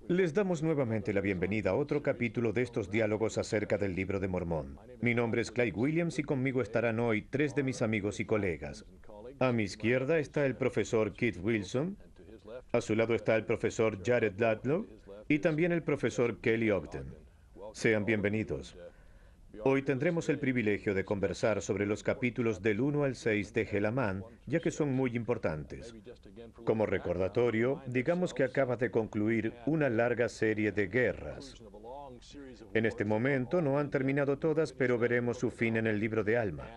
Les damos nuevamente la bienvenida a otro capítulo de estos diálogos acerca del Libro de Mormón. Mi nombre es Clyde Williams y conmigo estarán hoy tres de mis amigos y colegas. A mi izquierda está el profesor Keith Wilson, a su lado está el profesor Jared Ladlow y también el profesor Kelly Ogden. Sean bienvenidos. Hoy tendremos el privilegio de conversar sobre los capítulos del 1 al 6 de Helamán, ya que son muy importantes. Como recordatorio, digamos que acaba de concluir una larga serie de guerras. En este momento no han terminado todas, pero veremos su fin en el libro de Alma.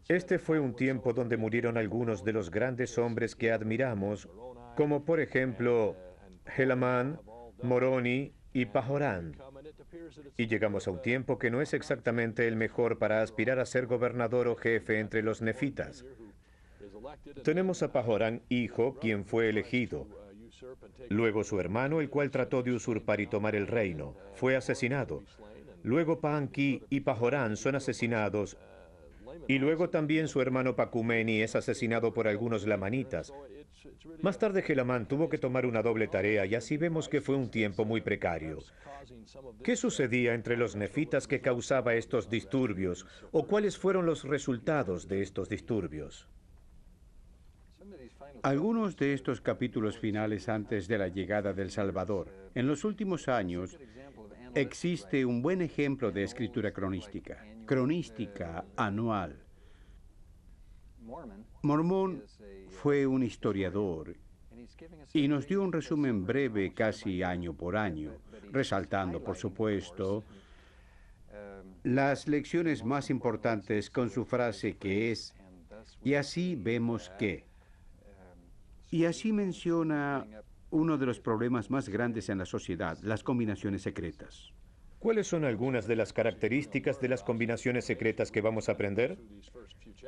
Este fue un tiempo donde murieron algunos de los grandes hombres que admiramos, como por ejemplo Helamán, Moroni y Pahorán. Y llegamos a un tiempo que no es exactamente el mejor para aspirar a ser gobernador o jefe entre los nefitas. Tenemos a Pahorán, hijo, quien fue elegido. Luego su hermano, el cual trató de usurpar y tomar el reino, fue asesinado. Luego Paanki y Pahorán son asesinados. Y luego también su hermano Pacumeni es asesinado por algunos lamanitas. Más tarde Helamán tuvo que tomar una doble tarea y así vemos que fue un tiempo muy precario. ¿Qué sucedía entre los nefitas que causaba estos disturbios? ¿O cuáles fueron los resultados de estos disturbios? Algunos de estos capítulos finales antes de la llegada del Salvador. En los últimos años existe un buen ejemplo de escritura cronística anual. Mormón fue un historiador y nos dio un resumen breve casi año por año, resaltando, por supuesto, las lecciones más importantes con su frase que es, y así vemos que. Y así menciona uno de los problemas más grandes en la sociedad, las combinaciones secretas. ¿Cuáles son algunas de las características de las combinaciones secretas que vamos a aprender?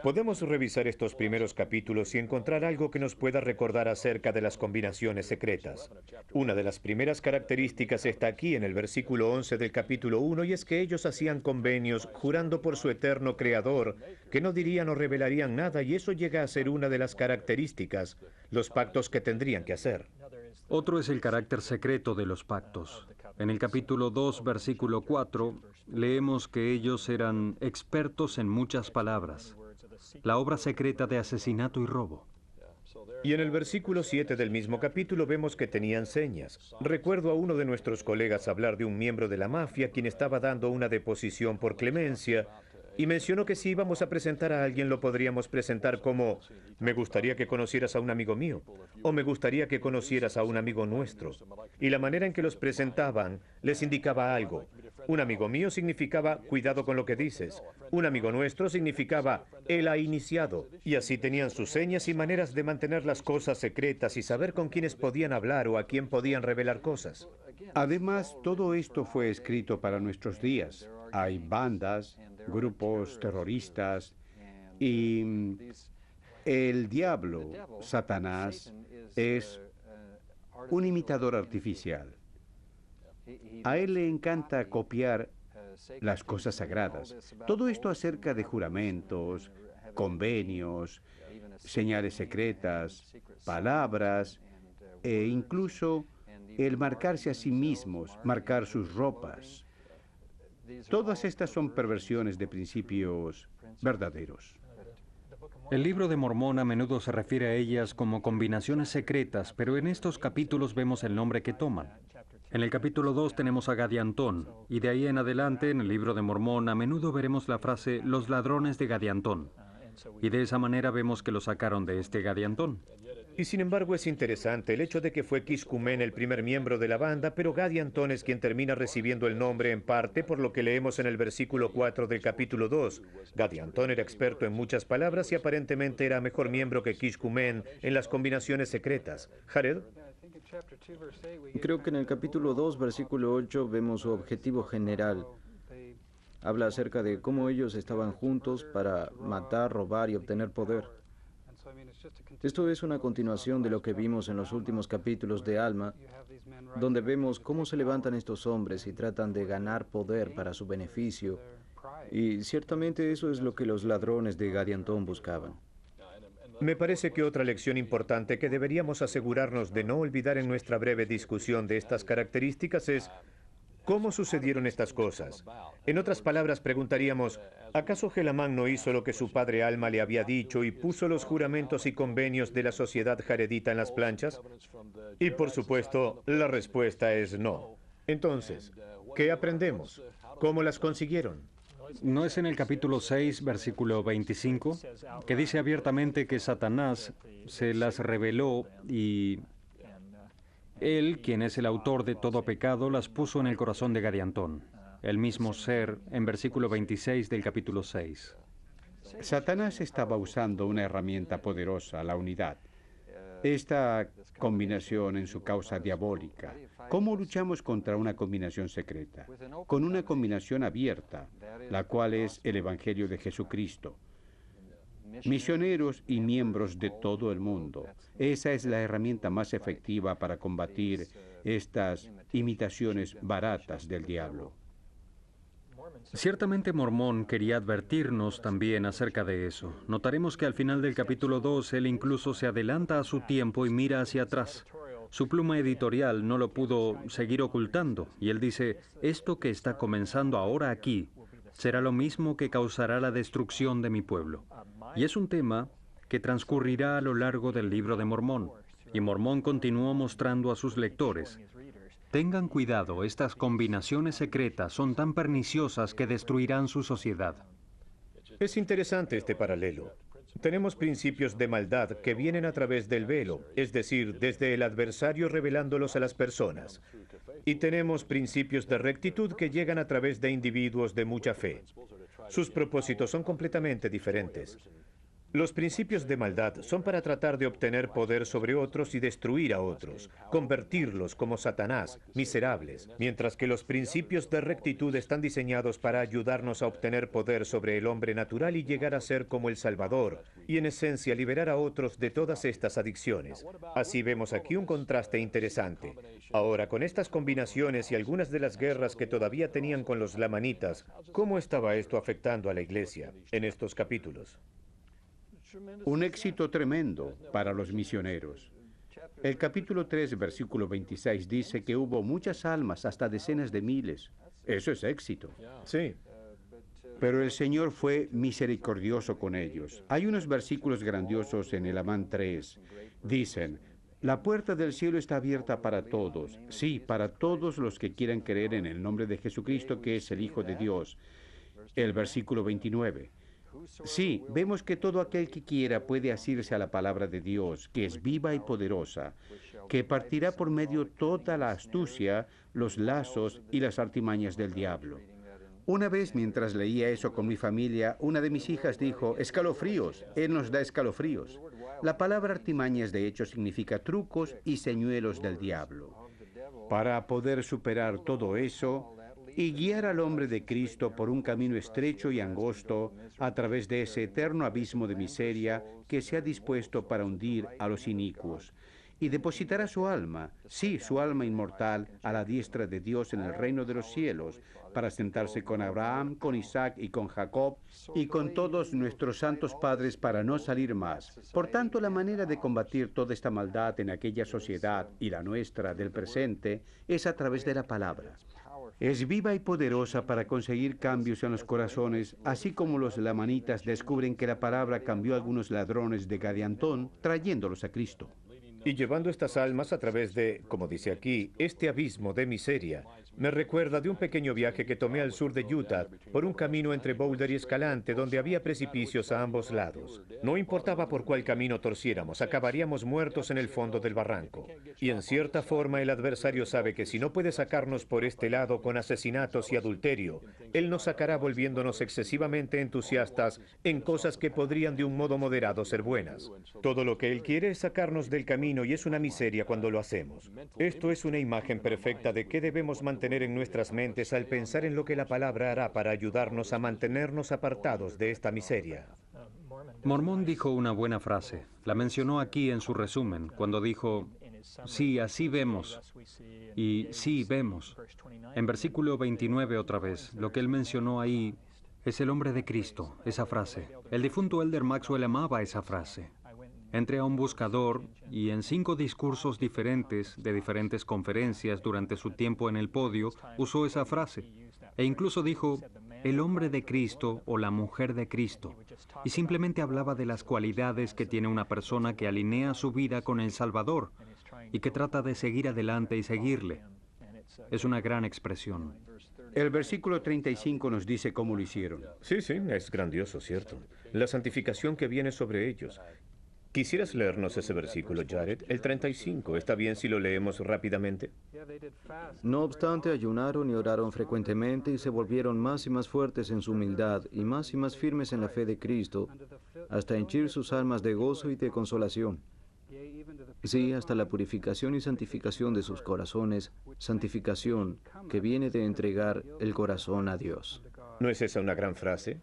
Podemos revisar estos primeros capítulos y encontrar algo que nos pueda recordar acerca de las combinaciones secretas. Una de las primeras características está aquí en el versículo 11 del capítulo 1 y es que ellos hacían convenios jurando por su eterno Creador que no dirían o revelarían nada, y eso llega a ser una de las características, los pactos que tendrían que hacer. Otro es el carácter secreto de los pactos. En el capítulo 2, versículo 4, leemos que ellos eran expertos en muchas palabras, la obra secreta de asesinato y robo. Y en el versículo 7 del mismo capítulo vemos que tenían señas. Recuerdo a uno de nuestros colegas hablar de un miembro de la mafia quien estaba dando una deposición por clemencia y mencionó que si íbamos a presentar a alguien lo podríamos presentar como me gustaría que conocieras a un amigo mío o me gustaría que conocieras a un amigo nuestro. Y la manera en que los presentaban les indicaba algo. Un amigo mío significaba cuidado con lo que dices. Un amigo nuestro significaba él ha iniciado. Y así tenían sus señas y maneras de mantener las cosas secretas y saber con quiénes podían hablar o a quién podían revelar cosas. Además, todo esto fue escrito para nuestros días. Hay bandas, grupos terroristas y el diablo, Satanás, es un imitador artificial. A él le encanta copiar las cosas sagradas. Todo esto acerca de juramentos, convenios, señales secretas, palabras e incluso el marcarse a sí mismos, marcar sus ropas. Todas estas son perversiones de principios verdaderos. El libro de Mormón a menudo se refiere a ellas como combinaciones secretas, pero en estos capítulos vemos el nombre que toman. En el capítulo 2 tenemos a Gadiantón, y de ahí en adelante en el libro de Mormón a menudo veremos la frase los ladrones de Gadiantón. Y de esa manera vemos que lo sacaron de este Gadiantón. Y sin embargo es interesante el hecho de que fue Kishkumen el primer miembro de la banda, pero Gadiantón es quien termina recibiendo el nombre en parte por lo que leemos en el versículo 4 del capítulo 2. Gadiantón era experto en muchas palabras y aparentemente era mejor miembro que Kishkumen en las combinaciones secretas. Jared. Creo que en el capítulo 2, versículo 8, vemos su objetivo general. Habla acerca de cómo ellos estaban juntos para matar, robar y obtener poder. Esto es una continuación de lo que vimos en los últimos capítulos de Alma, donde vemos cómo se levantan estos hombres y tratan de ganar poder para su beneficio. Y ciertamente eso es lo que los ladrones de Gadiantón buscaban. Me parece que otra lección importante que deberíamos asegurarnos de no olvidar en nuestra breve discusión de estas características es ¿cómo sucedieron estas cosas? En otras palabras, preguntaríamos, ¿acaso Gelamán no hizo lo que su padre Alma le había dicho y puso los juramentos y convenios de la sociedad jaredita en las planchas? Y por supuesto, la respuesta es no. Entonces, ¿qué aprendemos? ¿Cómo las consiguieron? ¿No es en el capítulo 6, versículo 25, que dice abiertamente que Satanás se las reveló y él, quien es el autor de todo pecado, las puso en el corazón de Gadiantón, el mismo ser, en versículo 26 del capítulo 6? Satanás estaba usando una herramienta poderosa, la unidad. Esta combinación en su causa diabólica. ¿Cómo luchamos contra una combinación secreta? Con una combinación abierta, la cual es el Evangelio de Jesucristo. Misioneros y miembros de todo el mundo. Esa es la herramienta más efectiva para combatir estas imitaciones baratas del diablo. Ciertamente Mormón quería advertirnos también acerca de eso. Notaremos que al final del capítulo 2 él incluso se adelanta a su tiempo y mira hacia atrás. Su pluma editorial no lo pudo seguir ocultando y él dice, esto que está comenzando ahora aquí será lo mismo que causará la destrucción de mi pueblo. Y es un tema que transcurrirá a lo largo del libro de Mormón. Y Mormón continuó mostrando a sus lectores, tengan cuidado, estas combinaciones secretas son tan perniciosas que destruirán su sociedad. Es interesante este paralelo. Tenemos principios de maldad que vienen a través del velo, es decir, desde el adversario revelándolos a las personas. Y tenemos principios de rectitud que llegan a través de individuos de mucha fe. Sus propósitos son completamente diferentes. Los principios de maldad son para tratar de obtener poder sobre otros y destruir a otros, convertirlos como Satanás, miserables, mientras que los principios de rectitud están diseñados para ayudarnos a obtener poder sobre el hombre natural y llegar a ser como el Salvador, y en esencia liberar a otros de todas estas adicciones. Así vemos aquí un contraste interesante. Ahora, con estas combinaciones y algunas de las guerras que todavía tenían con los lamanitas, ¿cómo estaba esto afectando a la iglesia en estos capítulos? Un éxito tremendo para los misioneros. El capítulo 3, versículo 26 dice que hubo muchas almas, hasta decenas de miles. Eso es éxito. Sí. Pero el Señor fue misericordioso con ellos. Hay unos versículos grandiosos en el Amán 3. Dicen, la puerta del cielo está abierta para todos. Sí, para todos los que quieran creer en el nombre de Jesucristo, que es el Hijo de Dios. El versículo 29. Sí, vemos que todo aquel que quiera puede asirse a la palabra de Dios, que es viva y poderosa, que partirá por medio toda la astucia, los lazos y las artimañas del diablo. Una vez, mientras leía eso con mi familia, una de mis hijas dijo, escalofríos, Él nos da escalofríos. La palabra artimañas, de hecho, significa trucos y señuelos del diablo. Para poder superar todo eso y guiar al hombre de Cristo por un camino estrecho y angosto a través de ese eterno abismo de miseria que se ha dispuesto para hundir a los inicuos. Y depositará su alma, sí, su alma inmortal, a la diestra de Dios en el reino de los cielos, para sentarse con Abraham, con Isaac y con Jacob, y con todos nuestros santos padres para no salir más. Por tanto, la manera de combatir toda esta maldad en aquella sociedad y la nuestra del presente es a través de la palabra. Es viva y poderosa para conseguir cambios en los corazones, así como los lamanitas descubren que la palabra cambió a algunos ladrones de Gadiantón, trayéndolos a Cristo. Y llevando estas almas a través de, como dice aquí, este abismo de miseria, me recuerda de un pequeño viaje que tomé al sur de Utah, por un camino entre Boulder y Escalante, donde había precipicios a ambos lados. No importaba por cuál camino torciéramos, acabaríamos muertos en el fondo del barranco. Y en cierta forma el adversario sabe que si no puede sacarnos por este lado con asesinatos y adulterio, él nos sacará volviéndonos excesivamente entusiastas en cosas que podrían de un modo moderado ser buenas. Todo lo que él quiere es sacarnos del camino y es una miseria cuando lo hacemos. Esto es una imagen perfecta de qué debemos mantener en nuestras mentes al pensar en lo que la palabra hará para ayudarnos a mantenernos apartados de esta miseria. Mormón dijo una buena frase. La mencionó aquí en su resumen, cuando dijo, sí, así vemos. Y sí, vemos. En versículo 29 otra vez, lo que él mencionó ahí es el hombre de Cristo, esa frase. El difunto Elder Maxwell amaba esa frase. Entré a un buscador y en 5 discursos diferentes de diferentes conferencias durante su tiempo en el podio usó esa frase. E incluso dijo, el hombre de Cristo o la mujer de Cristo. Y simplemente hablaba de las cualidades que tiene una persona que alinea su vida con el Salvador y que trata de seguir adelante y seguirle. Es una gran expresión. El versículo 35 nos dice cómo lo hicieron. Sí, es grandioso, ¿cierto? La santificación que viene sobre ellos. ¿Quisieras leernos ese versículo, Jared? El 35. ¿Está bien si lo leemos rápidamente? No obstante, ayunaron y oraron frecuentemente y se volvieron más y más fuertes en su humildad y más firmes en la fe de Cristo, hasta henchir sus almas de gozo y de consolación. Sí, hasta la purificación y santificación de sus corazones, santificación que viene de entregar el corazón a Dios. ¿No es esa una gran frase?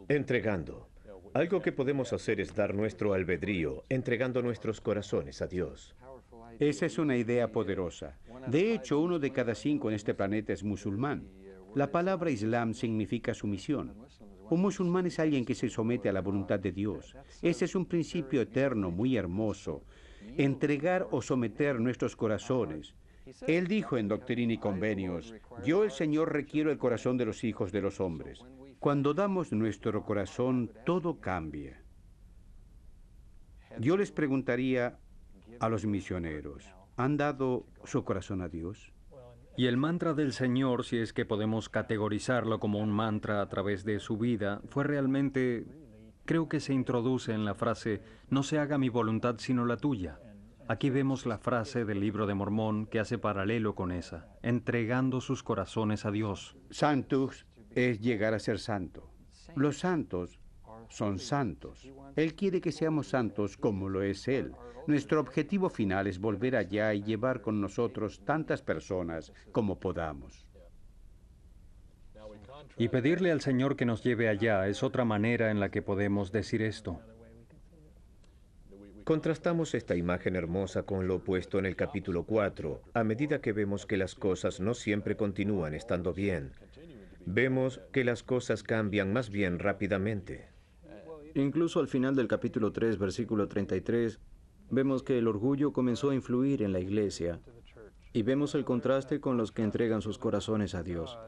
Entregando. Algo que podemos hacer es dar nuestro albedrío, entregando nuestros corazones a Dios. Esa es una idea poderosa. De hecho, 1 de cada 5 en este planeta es musulmán. La palabra Islam significa sumisión. Un musulmán es alguien que se somete a la voluntad de Dios. Ese es un principio eterno, muy hermoso. Entregar o someter nuestros corazones. Él dijo en Doctrina y Convenios, yo el Señor requiero el corazón de los hijos de los hombres. Cuando damos nuestro corazón, todo cambia. Yo les preguntaría a los misioneros, ¿han dado su corazón a Dios? Y el mantra del Señor, si es que podemos categorizarlo como un mantra a través de su vida, fue realmente, creo que se introduce en la frase, no se haga mi voluntad sino la tuya. Aquí vemos la frase del Libro de Mormón que hace paralelo con esa, entregando sus corazones a Dios. Santos es llegar a ser santo. Los santos son santos. Él quiere que seamos santos como lo es Él. Nuestro objetivo final es volver allá y llevar con nosotros tantas personas como podamos. Y pedirle al Señor que nos lleve allá es otra manera en la que podemos decir esto. Contrastamos esta imagen hermosa con lo opuesto en el capítulo 4, a medida que vemos que las cosas no siempre continúan estando bien. Vemos que las cosas cambian más bien rápidamente. Incluso al final del capítulo 3, versículo 33, vemos que el orgullo comenzó a influir en la iglesia y vemos el contraste con los que entregan sus corazones a Dios.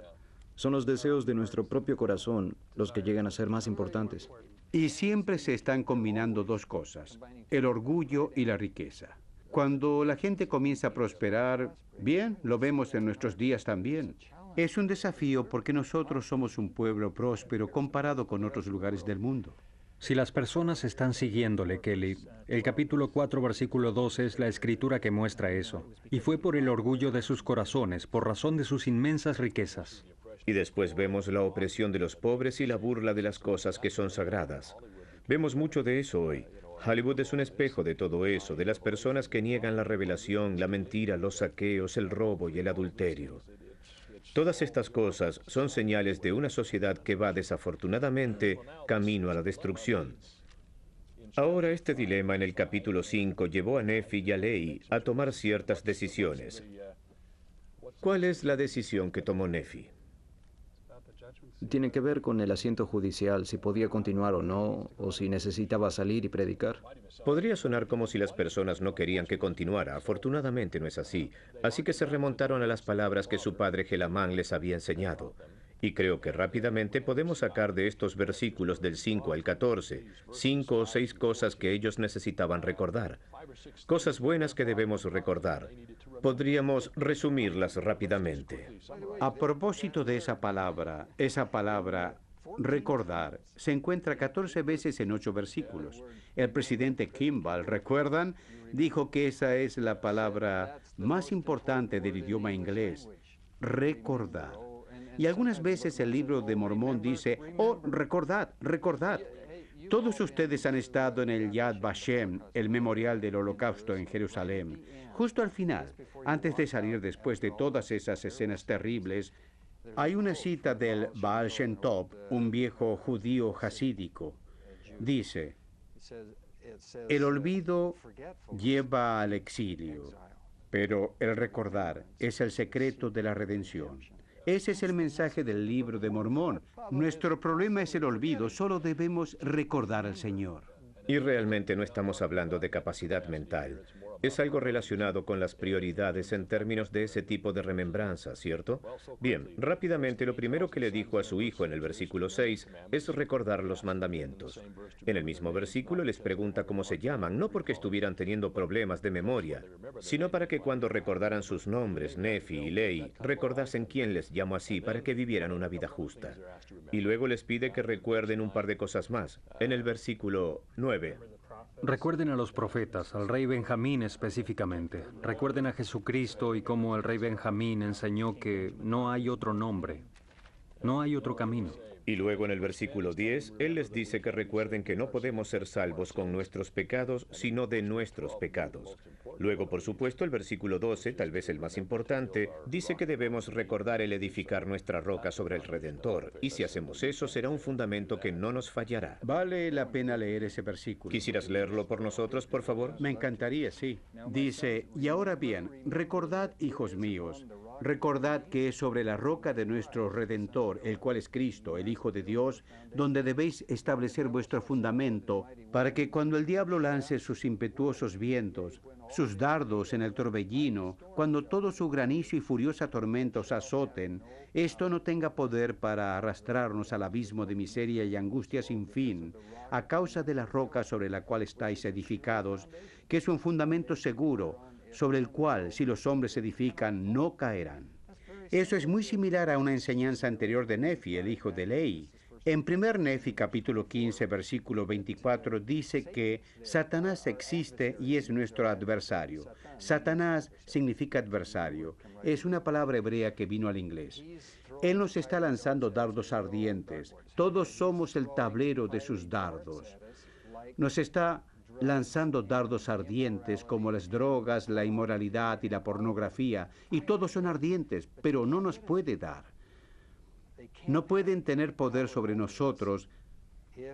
Son los deseos de nuestro propio corazón los que llegan a ser más importantes. Y siempre se están combinando dos cosas, el orgullo y la riqueza. Cuando la gente comienza a prosperar, bien, lo vemos en nuestros días también. Es un desafío porque nosotros somos un pueblo próspero comparado con otros lugares del mundo. Si las personas están siguiéndole, Kelly, el capítulo 4, versículo 12 es la escritura que muestra eso. Y fue por el orgullo de sus corazones, por razón de sus inmensas riquezas. Y después vemos la opresión de los pobres y la burla de las cosas que son sagradas. Vemos mucho de eso hoy. Hollywood es un espejo de todo eso, de las personas que niegan la revelación, la mentira, los saqueos, el robo y el adulterio. Todas estas cosas son señales de una sociedad que va desafortunadamente camino a la destrucción. Ahora este dilema en el capítulo 5 llevó a Nephi y a Lehi a tomar ciertas decisiones. ¿Cuál es la decisión que tomó Nephi? Tiene que ver con el asiento judicial, si podía continuar o no, o si necesitaba salir y predicar. Podría sonar como si las personas no querían que continuara. Afortunadamente no es así. Así que se remontaron a las palabras que su padre Gelamán les había enseñado. Y creo que rápidamente podemos sacar de estos versículos del 5 al 14, 5 o 6 cosas que ellos necesitaban recordar. Cosas buenas que debemos recordar. Podríamos resumirlas rápidamente. A propósito de esa palabra recordar, se encuentra 14 veces en 8 versículos. El presidente Kimball, ¿recuerdan? Dijo que esa es la palabra más importante del idioma inglés, recordar. Y algunas veces el Libro de Mormón dice, oh, recordad, recordad. Todos ustedes han estado en el Yad Vashem, el memorial del Holocausto en Jerusalén. Justo al final, antes de salir después de todas esas escenas terribles, hay una cita del Baal Shem Tov, un viejo judío hasídico. Dice, el olvido lleva al exilio, pero el recordar es el secreto de la redención. Ese es el mensaje del Libro de Mormón. Nuestro problema es el olvido, solo debemos recordar al Señor. Y realmente no estamos hablando de capacidad mental. Es algo relacionado con las prioridades en términos de ese tipo de remembranza, ¿cierto? Bien, rápidamente lo primero que le dijo a su hijo en el versículo 6 es recordar los mandamientos. En el mismo versículo les pregunta cómo se llaman, no porque estuvieran teniendo problemas de memoria, sino para que cuando recordaran sus nombres, Nefi y Lei, recordasen quién les llamó así para que vivieran una vida justa. Y luego les pide que recuerden un par de cosas más. En el versículo 9. Recuerden a los profetas, al rey Benjamín específicamente. Recuerden a Jesucristo y cómo el rey Benjamín enseñó que no hay otro nombre, no hay otro camino. Y luego en el versículo 10, Él les dice que recuerden que no podemos ser salvos con nuestros pecados, sino de nuestros pecados. Luego, por supuesto, el versículo 12, tal vez el más importante, dice que debemos recordar el edificar nuestra roca sobre el Redentor. Y si hacemos eso, será un fundamento que no nos fallará. Vale la pena leer ese versículo. ¿Quisieras leerlo por nosotros, por favor? Me encantaría, sí. Dice, y ahora bien, recordad, hijos míos, recordad que es sobre la roca de nuestro Redentor, el cual es Cristo, el Hijo de Dios, donde debéis establecer vuestro fundamento, para que cuando el diablo lance sus impetuosos vientos, sus dardos en el torbellino, cuando todo su granizo y furiosa tormenta os azoten, esto no tenga poder para arrastrarnos al abismo de miseria y angustia sin fin, a causa de la roca sobre la cual estáis edificados, que es un fundamento seguro, sobre el cual, si los hombres edifican, no caerán. Eso es muy similar a una enseñanza anterior de Nefi, el hijo de Lei. En 1 Nefi, capítulo 15, versículo 24, dice que Satanás existe y es nuestro adversario. Satanás significa adversario. Es una palabra hebrea que vino al inglés. Él nos está lanzando dardos ardientes. Todos somos el tablero de sus dardos. Nos está lanzando dardos ardientes como las drogas, la inmoralidad y la pornografía, y todos son ardientes, pero no nos puede dar. No pueden tener poder sobre nosotros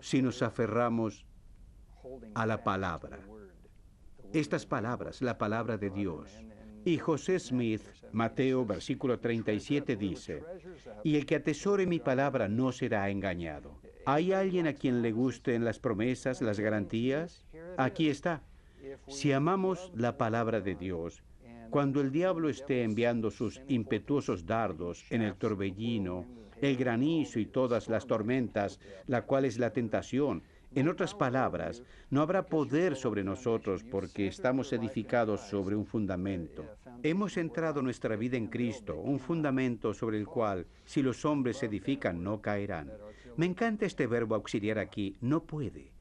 si nos aferramos a la palabra. Estas palabras, la palabra de Dios. Y José Smith, Mateo, versículo 37, dice, y el que atesore mi palabra no será engañado. ¿Hay alguien a quien le gusten las promesas, las garantías? Aquí está. Si amamos la palabra de Dios, cuando el diablo esté enviando sus impetuosos dardos en el torbellino, el granizo y todas las tormentas, la cual es la tentación, en otras palabras, no habrá poder sobre nosotros porque estamos edificados sobre un fundamento. Hemos centrado nuestra vida en Cristo, un fundamento sobre el cual, si los hombres edifican, no caerán. Me encanta este verbo auxiliar aquí, no puede.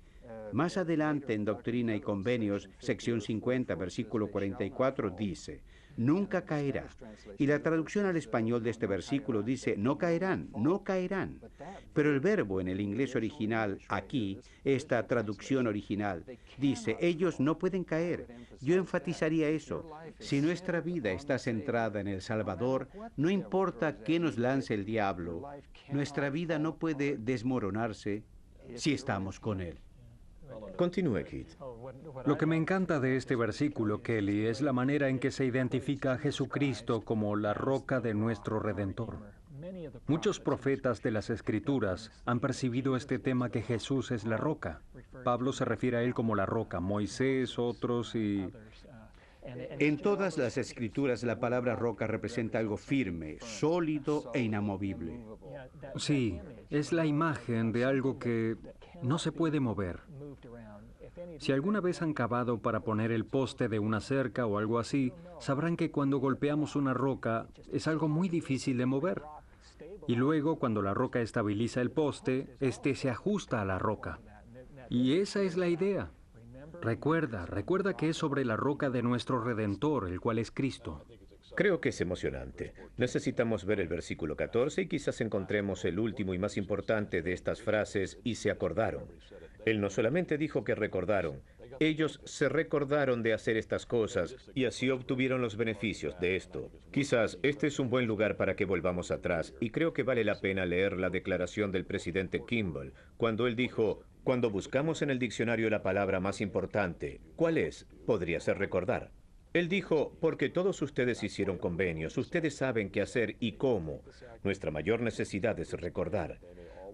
Más adelante en Doctrina y Convenios, sección 50, versículo 44, dice, nunca caerá. Y la traducción al español de este versículo dice, no caerán, no caerán. Pero el verbo en el inglés original, aquí, esta traducción original, dice, ellos no pueden caer. Yo enfatizaría eso. Si nuestra vida está centrada en el Salvador, no importa qué nos lance el diablo, nuestra vida no puede desmoronarse si estamos con Él. Continúe, Kit. Lo que me encanta de este versículo, Kelly, es la manera en que se identifica a Jesucristo como la roca de nuestro Redentor. Muchos profetas de las Escrituras han percibido este tema que Jesús es la roca. Pablo se refiere a él como la roca, Moisés, otros y... En todas las Escrituras la palabra roca representa algo firme, sólido e inamovible. Sí, es la imagen de algo que no se puede mover. Si alguna vez han cavado para poner el poste de una cerca o algo así, sabrán que cuando golpeamos una roca es algo muy difícil de mover. Y luego, cuando la roca estabiliza el poste, este se ajusta a la roca. Y esa es la idea. Recuerda que es sobre la roca de nuestro Redentor, el cual es Cristo. Creo que es emocionante. Necesitamos ver el versículo 14 y quizás encontremos el último y más importante de estas frases, y se acordaron. Él no solamente dijo que recordaron, ellos se recordaron de hacer estas cosas y así obtuvieron los beneficios de esto. Quizás este es un buen lugar para que volvamos atrás, y creo que vale la pena leer la declaración del presidente Kimball, cuando él dijo, cuando buscamos en el diccionario la palabra más importante, ¿cuál es? Podría ser recordar. Él dijo, porque todos ustedes hicieron convenios, ustedes saben qué hacer y cómo. Nuestra mayor necesidad es recordar.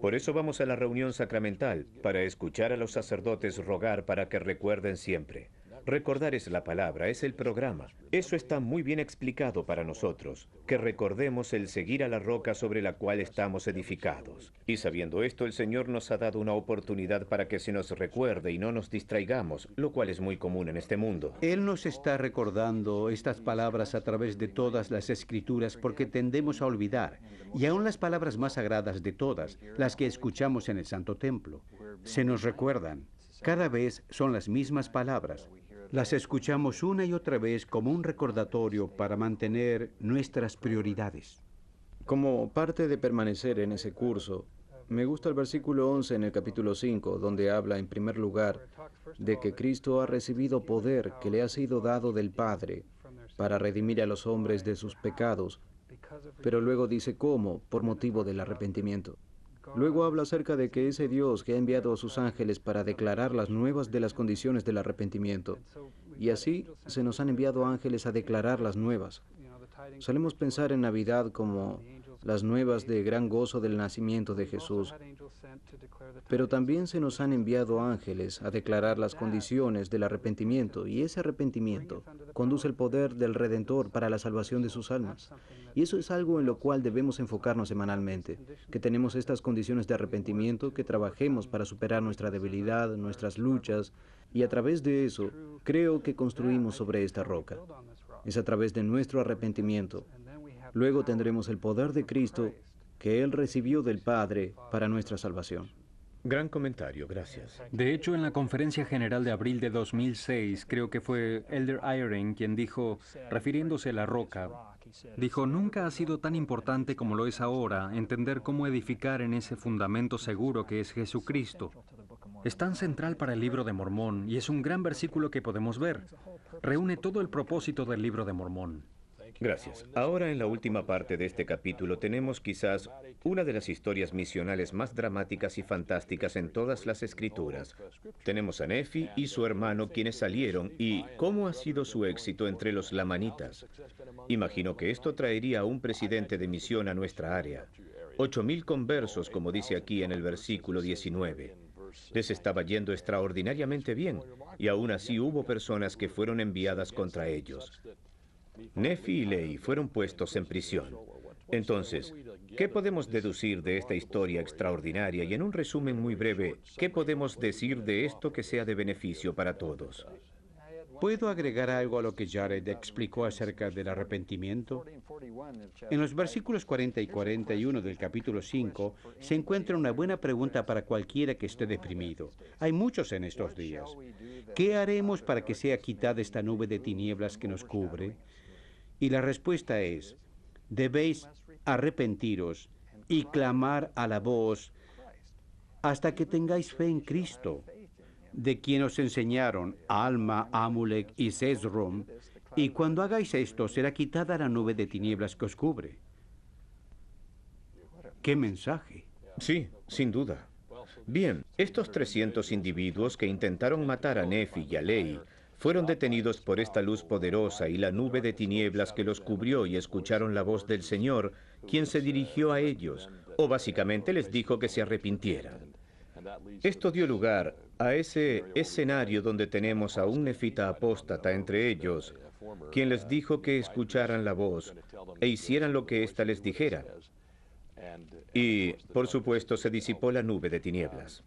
Por eso vamos a la reunión sacramental, para escuchar a los sacerdotes rogar para que recuerden siempre. Recordar es la palabra, es el programa. Eso está muy bien explicado para nosotros, que recordemos el seguir a la roca sobre la cual estamos edificados. Y sabiendo esto, el Señor nos ha dado una oportunidad para que se nos recuerde y no nos distraigamos, lo cual es muy común en este mundo. Él nos está recordando estas palabras a través de todas las Escrituras porque tendemos a olvidar, y aún las palabras más sagradas de todas, las que escuchamos en el Santo Templo, se nos recuerdan. Cada vez son las mismas palabras. Las escuchamos una y otra vez como un recordatorio para mantener nuestras prioridades. Como parte de permanecer en ese curso, me gusta el versículo 11 en el capítulo 5, donde habla en primer lugar de que Cristo ha recibido poder que le ha sido dado del Padre para redimir a los hombres de sus pecados, pero luego dice cómo, por motivo del arrepentimiento. Luego habla acerca de que ese Dios que ha enviado a sus ángeles para declarar las nuevas de las condiciones del arrepentimiento. Y así se nos han enviado ángeles a declarar las nuevas. Solemos pensar en Navidad como las nuevas de gran gozo del nacimiento de Jesús. Pero también se nos han enviado ángeles a declarar las condiciones del arrepentimiento, y ese arrepentimiento conduce el poder del Redentor para la salvación de sus almas. Y eso es algo en lo cual debemos enfocarnos semanalmente, que tenemos estas condiciones de arrepentimiento, que trabajemos para superar nuestra debilidad, nuestras luchas, y a través de eso, creo que construimos sobre esta roca. Es a través de nuestro arrepentimiento. Luego tendremos el poder de Cristo que Él recibió del Padre para nuestra salvación. Gran comentario, gracias. De hecho, en la Conferencia General de abril de 2006, creo que fue Elder Eyring quien dijo, refiriéndose a la roca, dijo, nunca ha sido tan importante como lo es ahora entender cómo edificar en ese fundamento seguro que es Jesucristo. Es tan central para el Libro de Mormón y es un gran versículo que podemos ver. Reúne todo el propósito del Libro de Mormón. Gracias. Ahora en la última parte de este capítulo tenemos quizás una de las historias misionales más dramáticas y fantásticas en todas las escrituras. Tenemos a Nefi y su hermano quienes salieron y cómo ha sido su éxito entre los lamanitas. Imagino que esto traería a un presidente de misión a nuestra área. 8,000 conversos, como dice aquí en el versículo 19. Les estaba yendo extraordinariamente bien y aún así hubo personas que fueron enviadas contra ellos. Nefi y Lehi fueron puestos en prisión. Entonces, ¿qué podemos deducir de esta historia extraordinaria? Y en un resumen muy breve, ¿qué podemos decir de esto que sea de beneficio para todos? ¿Puedo agregar algo a lo que Jared explicó acerca del arrepentimiento? En los versículos 40 y 41 del capítulo 5 se encuentra una buena pregunta para cualquiera que esté deprimido. Hay muchos en estos días. ¿Qué haremos para que sea quitada esta nube de tinieblas que nos cubre? Y la respuesta es, debéis arrepentiros y clamar a la voz hasta que tengáis fe en Cristo, de quien os enseñaron Alma, Amulek y Sesrom, y cuando hagáis esto será quitada la nube de tinieblas que os cubre. ¡Qué mensaje! Sí, sin duda. Bien, estos 300 individuos que intentaron matar a Nefi y a Lehi fueron detenidos por esta luz poderosa y la nube de tinieblas que los cubrió y escucharon la voz del Señor, quien se dirigió a ellos, o básicamente les dijo que se arrepintieran. Esto dio lugar a ese escenario donde tenemos a un nefita apóstata entre ellos, quien les dijo que escucharan la voz e hicieran lo que ésta les dijera. Y, por supuesto, se disipó la nube de tinieblas.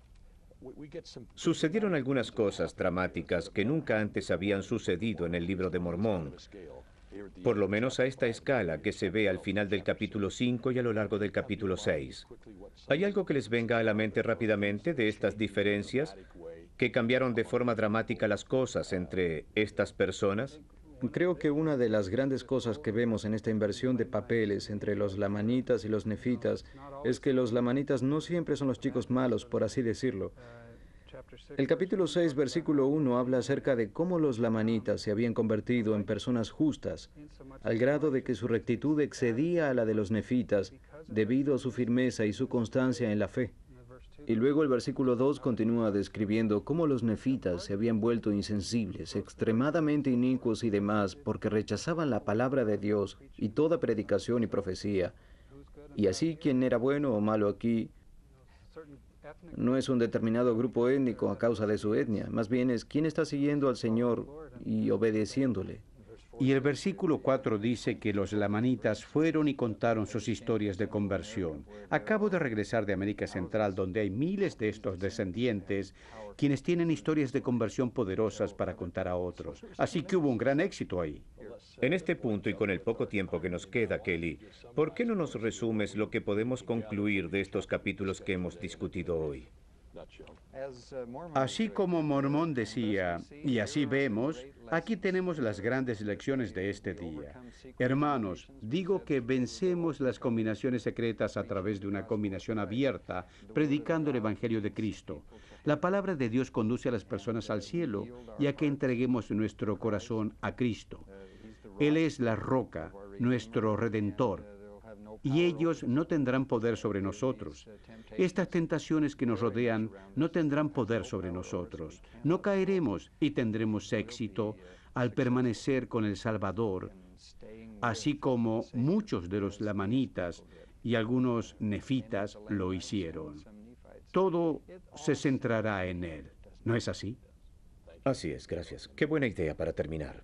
Sucedieron algunas cosas dramáticas que nunca antes habían sucedido en el Libro de Mormón, por lo menos a esta escala que se ve al final del capítulo 5 y a lo largo del capítulo 6. ¿Hay algo que les venga a la mente rápidamente de estas diferencias que cambiaron de forma dramática las cosas entre estas personas? Creo que una de las grandes cosas que vemos en esta inversión de papeles entre los lamanitas y los nefitas es que los lamanitas no siempre son los chicos malos, por así decirlo. El capítulo 6, versículo 1 habla acerca de cómo los lamanitas se habían convertido en personas justas, al grado de que su rectitud excedía a la de los nefitas, debido a su firmeza y su constancia en la fe. Y luego el versículo 2 continúa describiendo cómo los nefitas se habían vuelto insensibles, extremadamente inicuos y demás, porque rechazaban la palabra de Dios y toda predicación y profecía. Y así, quien era bueno o malo aquí, No es un determinado grupo étnico a causa de su etnia, más bien es quién está siguiendo al Señor y obedeciéndole. Y el versículo 4 dice que los lamanitas fueron y contaron sus historias de conversión. Acabo de regresar de América Central, donde hay miles de estos descendientes, quienes tienen historias de conversión poderosas para contar a otros. Así que hubo un gran éxito ahí. En este punto y con el poco tiempo que nos queda, Kelly, ¿por qué no nos resumes lo que podemos concluir de estos capítulos que hemos discutido hoy? Así como Mormón decía, y así vemos, aquí tenemos las grandes lecciones de este día. Hermanos, digo que vencemos las combinaciones secretas a través de una combinación abierta, predicando el Evangelio de Cristo. La palabra de Dios conduce a las personas al cielo y a que entreguemos nuestro corazón a Cristo. Él es la roca, nuestro Redentor, y ellos no tendrán poder sobre nosotros. Estas tentaciones que nos rodean no tendrán poder sobre nosotros. No caeremos y tendremos éxito al permanecer con el Salvador, así como muchos de los lamanitas y algunos nefitas lo hicieron. Todo se centrará en Él. ¿No es así? Así es, gracias. Qué buena idea para terminar.